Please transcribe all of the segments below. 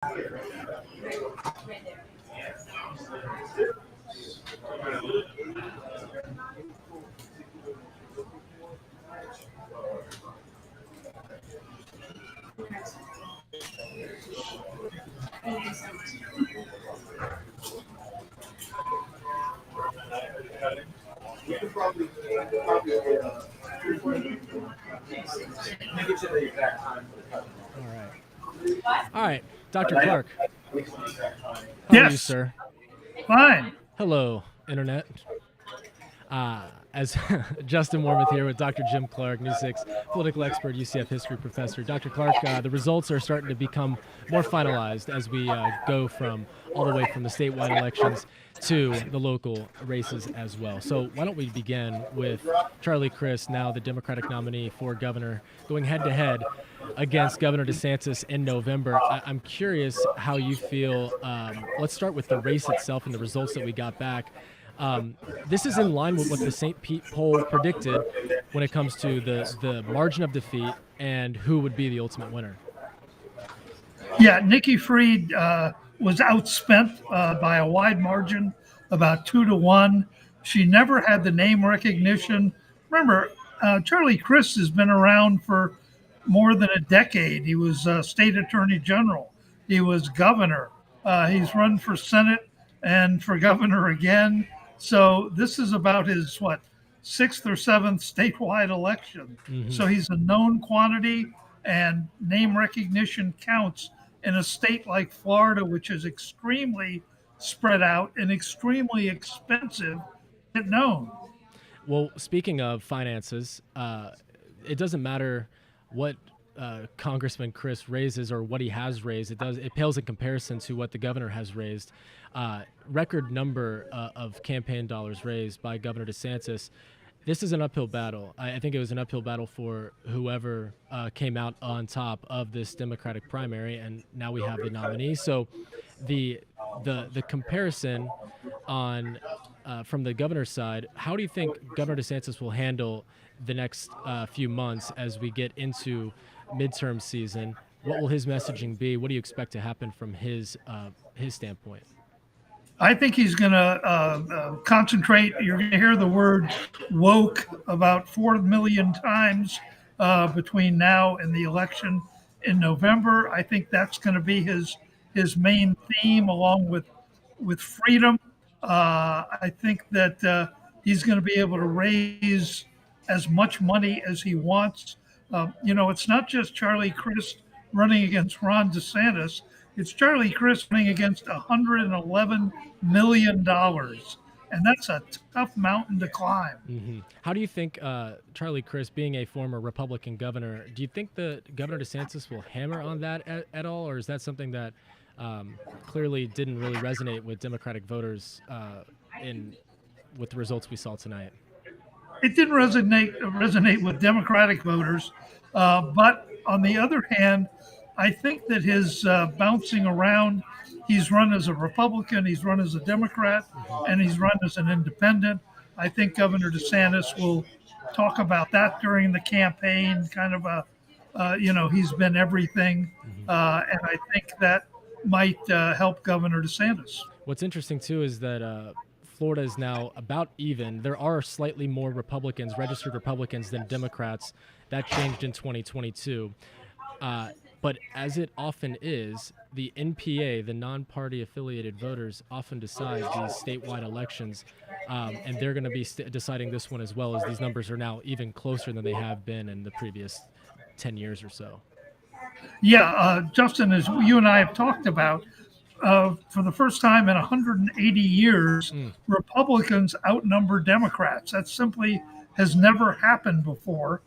All right, Dr. Clark. How are you, Yes, sir? fine. Hello, Internet. As Justin Warmoth here with Dr. Jim Clark, News 6 political expert, UCF history professor. Dr. Clark, the results are starting to become more finalized as we go from all the way from the statewide elections to the local races as well. So why don't we begin with Charlie Crist, now the Democratic nominee for governor, going head-to-head against Governor DeSantis in November. I'm curious how you feel. Let's start with the race itself and the results that we got back. This is in line with what the St. Pete poll predicted when it comes to the margin of defeat and who would be the ultimate winner. Yeah, Nikki Fried was outspent by a wide margin, about 2-1. She never had the name recognition. Remember, Charlie Crist has been around for more than a decade. He was state attorney general. He was governor. He's run for Senate and for governor again. So this is about his, sixth or seventh statewide election. Mm-hmm. So he's a known quantity, and name recognition counts in a state like Florida, which is extremely spread out and extremely expensive to get known. Well, speaking of finances, it doesn't matter what Congressman Crist raises or what he has raised. It pales in comparison to what the governor has raised. Record number of campaign dollars raised by Governor DeSantis. This is an uphill battle. I think it was an uphill battle for whoever came out on top of this Democratic primary, and now we have the nominee. So the comparison on from the governor's side, how do you think Governor DeSantis will handle the next few months as we get into midterm season? What will his messaging be? What do you expect to happen from his standpoint? I think he's going to concentrate. You're going to hear the word woke about 4 million times between now and the election in November. I think that's going to be his main theme, along with freedom. I think that he's going to be able to raise as much money as he wants. It's not just Charlie Crist running against Ron DeSantis. It's Charlie Crist running against $111 million. And that's a tough mountain to climb. Mm-hmm. How do you think Charlie Crist, being a former Republican governor, do you think the Governor DeSantis will hammer on that at all? Or is that something that clearly didn't really resonate with Democratic voters with the results we saw tonight? It didn't resonate with Democratic voters. But on the other hand, I think that his bouncing around, he's run as a Republican, he's run as a Democrat, and he's run as an independent. I think Governor DeSantis will talk about that during the campaign, kind of he's been everything. And I think that might help Governor DeSantis. What's interesting, too, is that Florida is now about even. There are slightly more Republicans, registered Republicans, than Democrats. That changed in 2022. But as it often is, the NPA, the non-party affiliated voters, often decide these statewide elections, and they're going to be deciding this one as well, as these numbers are now even closer than they have been in the previous 10 years or so. Yeah, Justin, as you and I have talked about, for the first time in 180 years, Republicans outnumber Democrats. That simply has never happened before.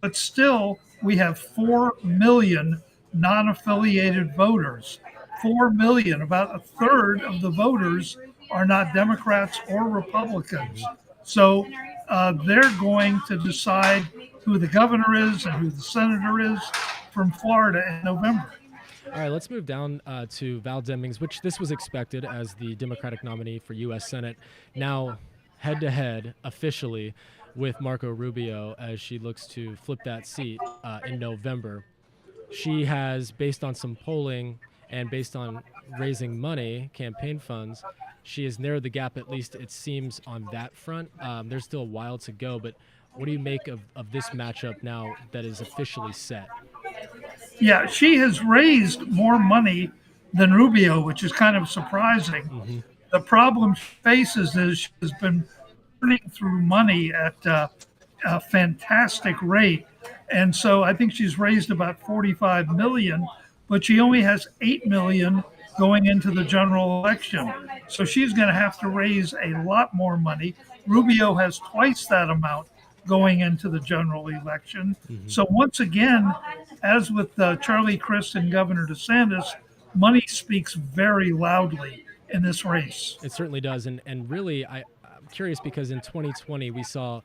But still, we have 4 million non-affiliated voters. 4 million, about a third of the voters are not Democrats or Republicans. So they're going to decide who the governor is and who the senator is from Florida in November. All right, let's move down to Val Demings, which this was expected as the Democratic nominee for U.S. Senate. Now head-to-head officially with Marco Rubio as she looks to flip that seat in November. She has, based on some polling and based on raising money, campaign funds, she has narrowed the gap. At least it seems on that front. There's still a while to go, but what do you make of this matchup now that is officially set? Yeah, she has raised more money than Rubio, which is kind of surprising. Hmm. The problem she faces is she has been burning through money at a fantastic rate. And so I think she's raised about 45 million, but she only has 8 million going into the general election. So she's going to have to raise a lot more money. Rubio has twice that amount going into the general election. Hmm. So once again, as with Charlie Crist and Governor DeSantis, money speaks very loudly in this race. It certainly does, and really, I'm curious because in 2020 we saw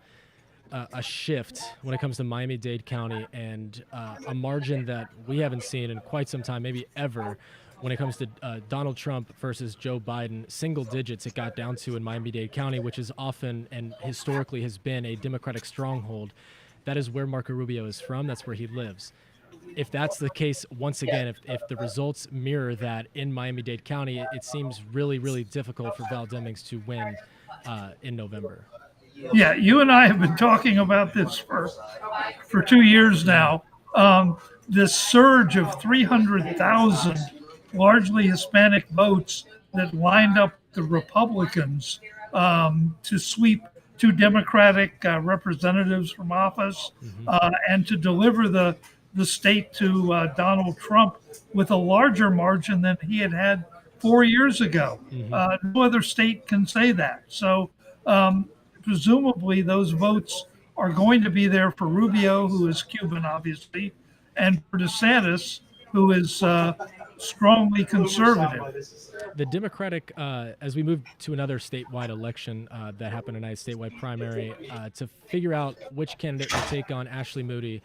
a shift when it comes to Miami-Dade County and a margin that we haven't seen in quite some time, maybe ever, when it comes to Donald Trump versus Joe Biden. Single digits it got down to in Miami-Dade County, which is often and historically has been a Democratic stronghold. That is where Marco Rubio is from. That's where he lives. If that's the case, once again, if the results mirror that in Miami-Dade County, it seems really, really difficult for Val Demings to win in November. Yeah, you and I have been talking about this for 2 years now. This surge of 300,000 largely Hispanic votes that lined up the Republicans to sweep two Democratic representatives from office Hmm. and to deliver the state to Donald Trump with a larger margin than he had had 4 years ago. Hmm. No other state can say that. So presumably those votes are going to be there for Rubio, who is Cuban, obviously, and for DeSantis, who is strongly conservative. The Democratic, as we move to another statewide election that happened tonight, statewide primary, to figure out which candidate will take on Ashley Moody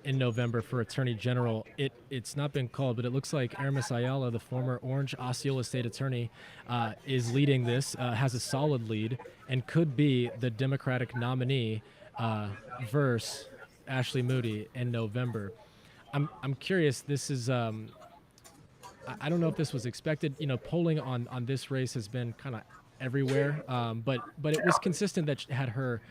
in November for Attorney General. It's not been called, but it looks like Aramis Ayala, the former Orange Osceola State Attorney, is leading this, has a solid lead, and could be the Democratic nominee versus Ashley Moody in November. I'm curious. This is I don't know if this was expected. Polling on this race has been kind of everywhere, but it was consistent that she had her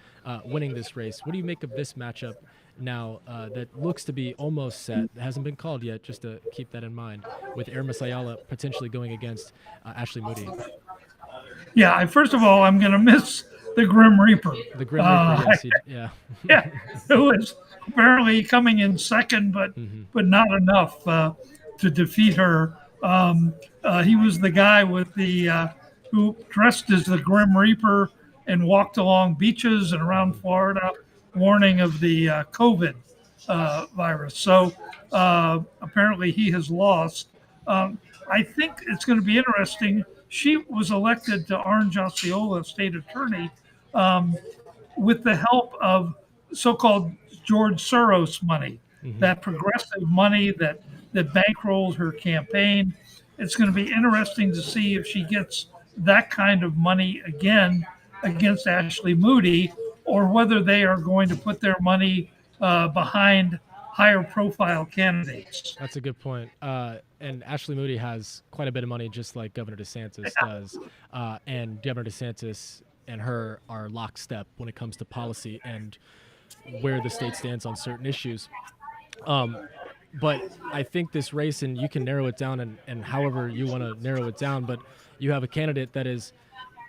winning this race. What do you make of this matchup now that looks to be almost set? It hasn't been called yet, just to keep that in mind, with Aramis Ayala potentially going against Ashley Moody. Yeah, first of all, I'm going to miss the Grim Reaper. The Grim Reaper, yes, yeah. Yeah, who is apparently coming in second, but Hmm. but not enough to defeat her. He was the guy with the who dressed as the Grim Reaper and walked along beaches and around Florida, warning of the COVID virus. So apparently he has lost. I think it's going to be interesting. She was elected to Orange Osceola State Attorney with the help of so-called George Soros money, Hmm. that progressive money that bankrolls her campaign. It's going to be interesting to see if she gets that kind of money again against Ashley Moody, or whether they are going to put their money behind higher profile candidates. That's a good point. And Ashley Moody has quite a bit of money, just like Governor DeSantis does. And Governor DeSantis and her are lockstep when it comes to policy and where the state stands on certain issues. But I think this race, and you can narrow it down and however you want to narrow it down, but you have a candidate that is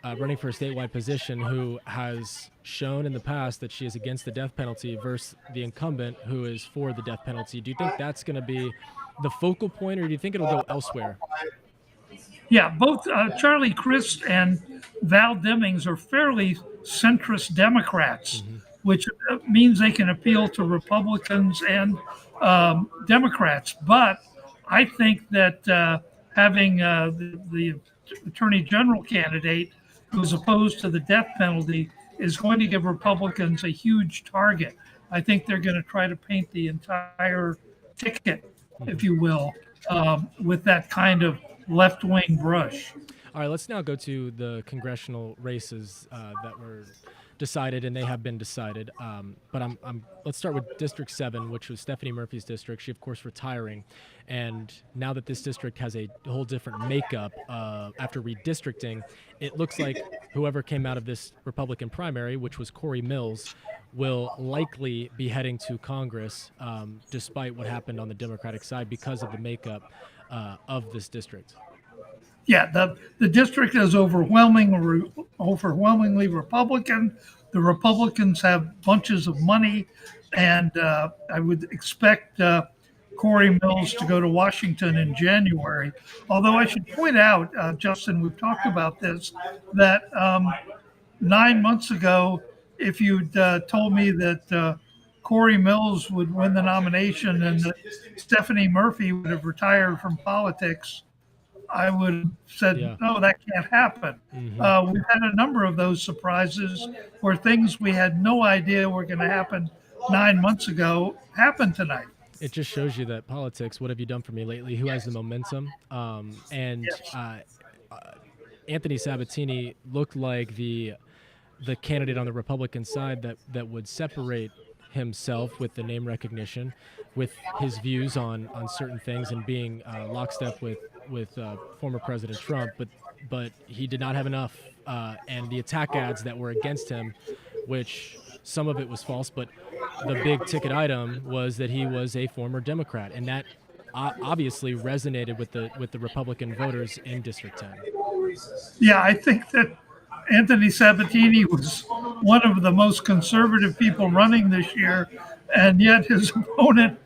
running for a statewide position who has shown in the past that she is against the death penalty versus the incumbent who is for the death penalty. Do you think that's going to be the focal point, or do you think it'll go elsewhere? Yeah, both Charlie Crist and Val Demings are fairly centrist Democrats, Hmm. which means they can appeal to Republicans and Democrats. But I think that having the Attorney General candidate who's opposed to the death penalty is going to give Republicans a huge target. I think they're going to try to paint the entire ticket, if you will, with that kind of left-wing brush. All right, let's now go to the congressional races decided, and they have been decided. But let's start with District 7, which was Stephanie Murphy's district. She, of course, retiring. And now that this district has a whole different makeup after redistricting, it looks like whoever came out of this Republican primary, which was Corey Mills, will likely be heading to Congress, despite what happened on the Democratic side, because of the makeup of this district. Yeah, the district is overwhelmingly Republican. The Republicans have bunches of money, and I would expect Corey Mills to go to Washington in January. Although I should point out, Justin, we've talked about this, that 9 months ago, if you'd told me that Corey Mills would win the nomination and that Stephanie Murphy would have retired from politics, I would have said, Yeah. no, that can't happen. We've had a number of those surprises where things we had no idea were going to happen 9 months ago happened tonight. It just shows you that politics, what have you done for me lately? Who has the momentum? Anthony Sabatini looked like the candidate on the Republican side that would separate himself with the name recognition, with his views on certain things, and being lockstep with former President Trump. But he did not have enough, and the attack ads that were against him, which some of it was false, but the big ticket item was that he was a former Democrat, and that obviously resonated with the Republican voters in District 10. Yeah, I think that Anthony Sabatini was one of the most conservative people running this year, and yet his opponent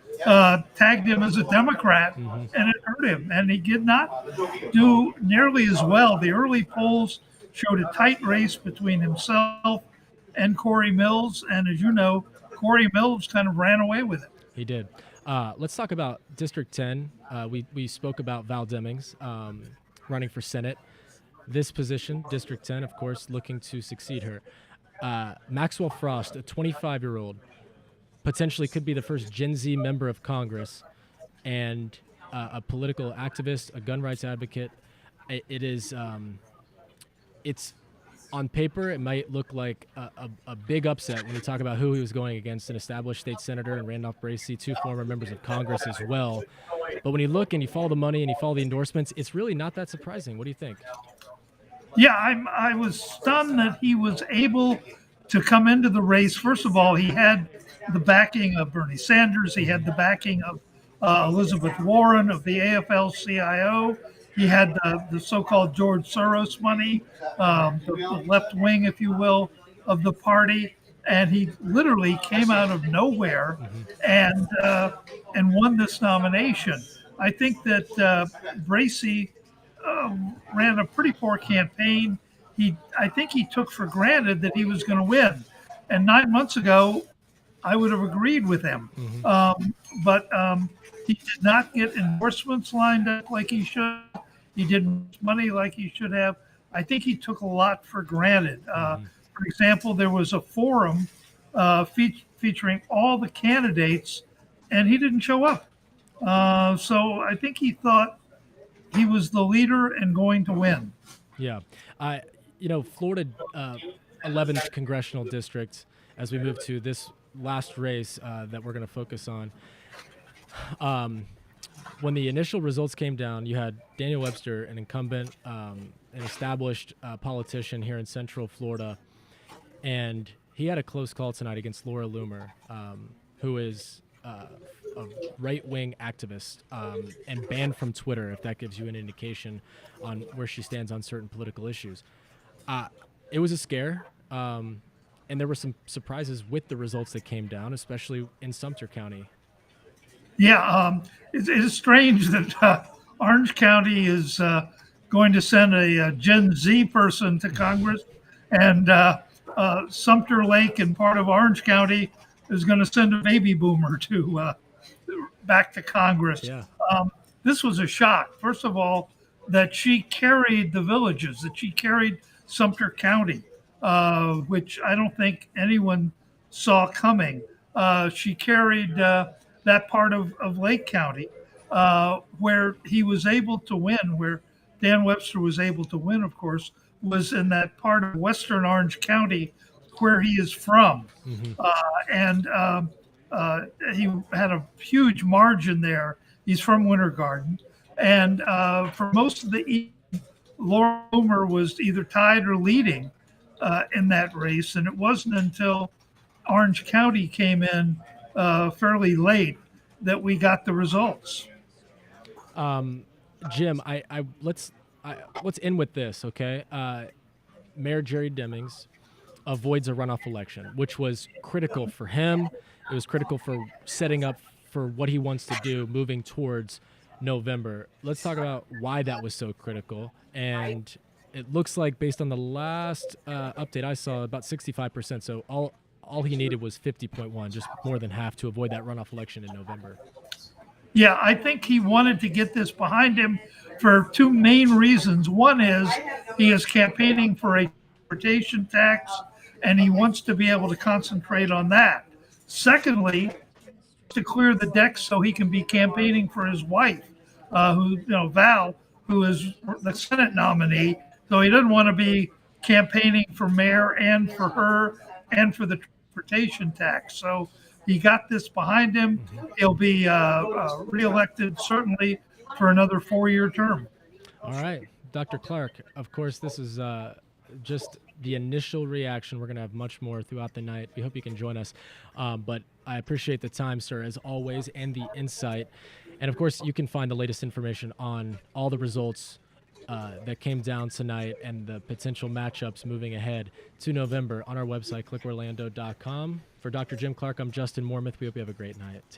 tagged him as a Democrat, and it hurt him. And he did not do nearly as well. The early polls showed a tight race between himself and Corey Mills, and as you know, Corey Mills kind of ran away with it. He did. Let's talk about District 10. We spoke about Val Demings running for Senate. This position, District 10, of course, looking to succeed her. Maxwell Frost, a 25-year-old, potentially could be the first Gen Z member of Congress, and a political activist, a gun rights advocate. It's on paper, it might look like a big upset when you talk about who he was going against, an established state senator and Randolph Bracey, two former members of Congress as well. But when you look and you follow the money and you follow the endorsements, it's really not that surprising. What do you think? Yeah, I was stunned that he was able to come into the race. First of all, he had the backing of Bernie Sanders. He had the backing of Elizabeth Warren of the AFL-CIO. He had the so-called George Soros money, the left wing, if you will, of the party. And he literally came out of nowhere and won this nomination. I think that Bracey ran a pretty poor campaign. I think he took for granted that he was going to win. And 9 months ago, I would have agreed with him. But he did not get endorsements lined up like he should. He didn't raise money like he should have. I think he took a lot for granted. For example, there was a forum featuring all the candidates, and he didn't show up. So I think he thought he was the leader and going to win. Yeah. Florida 11th Congressional District, as we move to this last race that we're going to focus on. When the initial results came down, you had Daniel Webster, an incumbent, an established politician here in Central Florida, and he had a close call tonight against Laura Loomer, who is a right-wing activist and banned from Twitter, if that gives you an indication on where she stands on certain political issues. It was a scare, and there were some surprises with the results that came down, especially in Sumter County. Yeah, it is strange that Orange County is going to send a Gen Z person to Congress, and Sumter Lake and part of Orange County is going to send a baby boomer to back to Congress. Yeah. This was a shock. First of all, that she carried the villages, that she carried Sumter County, which I don't think anyone saw coming. She carried that part of Lake County, where he was able to win, where Dan Webster was able to win, of course, was in that part of Western Orange County where he is from. Hmm. And he had a huge margin there. He's from Winter Garden. And for most of the evening, Laura Loomer was either tied or leading in that race. And it wasn't until Orange County came in fairly late that we got the results. Jim, let's end with this, okay? Mayor Jerry Demings avoids a runoff election, which was critical for him. It was critical for setting up for what he wants to do moving towards November. Let's talk about why that was so critical. And it looks like, based on the last update I saw, about 65%. So all he needed was 50.1, just more than half, to avoid that runoff election in November. Yeah, I think he wanted to get this behind him for two main reasons. One is he is campaigning for a transportation tax, and he wants to be able to concentrate on that. Secondly, to clear the deck so he can be campaigning for his wife, Val, who is the Senate nominee. So he doesn't want to be campaigning for mayor and for her and for the transportation tax. So he got this behind him. He'll be reelected certainly for another 4-year term. All right, Dr. Clark, of course, this is just the initial reaction. We're going to have much more throughout the night. We hope you can join us. But I appreciate the time, sir, as always, and the insight. And, of course, you can find the latest information on all the results that came down tonight and the potential matchups moving ahead to November on our website, clickorlando.com. For Dr. Jim Clark, I'm Justin Mormouth. We hope you have a great night.